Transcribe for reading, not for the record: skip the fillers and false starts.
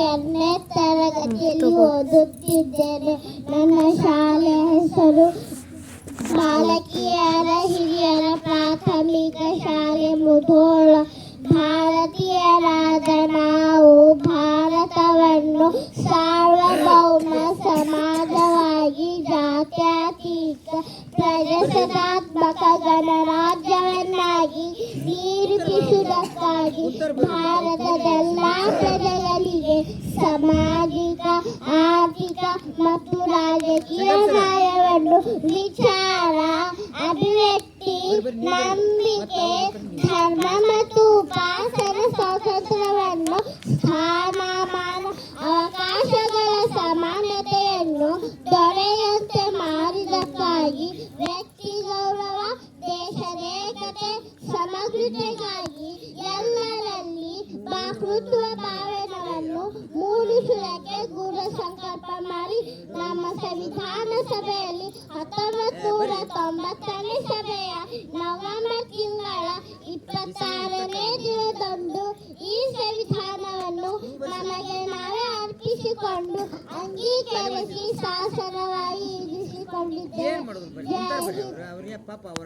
2ನೇ ತರಗತಿಯಲ್ಲಿ ಓದುತ್ತಿದ್ದೇನೆ. ನನ್ನ ಶಾಲೆಯ ಹೆಸರು ಬಾಲಕಿಯರ ಹಿರಿಯರ ಪ್ರಾಥಮಿಕ ಶಾಲೆ ಮುಧೋಳ. ಭಾರತೀಯರಾದ ನಾವು ಭಾರತವನ್ನು ಸಾರ್ವಭೌಮ ಸಮಾಜವಾಗಿ ಜಾತ್ಯತೀತ ಪ್ರಜಾಸತ್ತಾತ್ಮಕ ಗಣರಾಜ್ಯವನ್ನಾಗಿ ನಿರೂಪಿಸುವುದಕ್ಕಾಗಿ ಭಾರತದೆಲ್ಲ ಪ್ರಜೆಗಳಿಗೆ ಸಾಮಾಜಿಕ, ಆರ್ಥಿಕ ಮತ್ತು ರಾಜಕೀಯ ನ್ಯಾಯವನ್ನು, ವಿಚಾರ, ಅಭಿವ್ಯಕ್ತಿ, ನಂಬಿಕೆ, ಧರ್ಮ ಮತ್ತು ಉಪಾಸನ ಸ್ವಾತಂತ್ರ್ಯವನ್ನು, ಸ್ಥಾನಮಾನ, ಅವಕಾಶಗಳ ಸಮಾನತೆಯನ್ನು ದೊರೆಯುವಂತೆ ಮಾಡಿದ್ದಕ್ಕಾಗಿ, ವ್ಯಕ್ತಿ ಗೌರವ, ದೇಶದ ಏಕತೆ, ಸಮಗ್ರತೆಗಾಗಿ ಎಲ್ಲರಲ್ಲಿ ಭಾತೃತ್ವ ಭಾವನೆಯನ್ನು ಮೂಡಿಸುವುದಕ್ಕೆ ಗೂಢ ಸಂಕಲ್ಪ ಮಾಡಿ ನಮ್ಮ ಸಂವಿಧಾನ ಸಭೆಯಲ್ಲಿ 1990ನೇ ಸಭೆಯ ನವೆಂಬರ್ ತಿಂಗಳ 26ನೇ ದಿನದಂದು ಈ ಸಂವಿಧಾನವನ್ನು ನಮಗೆ ನಾವೇ ಅರ್ಪಿಸಿಕೊಂಡು ಅಂಗೀಕರಿಸಿ ಶಾಸನವಾಗಿ ಇರಿಸಿಕೊಂಡಿದ್ದೇವೆ.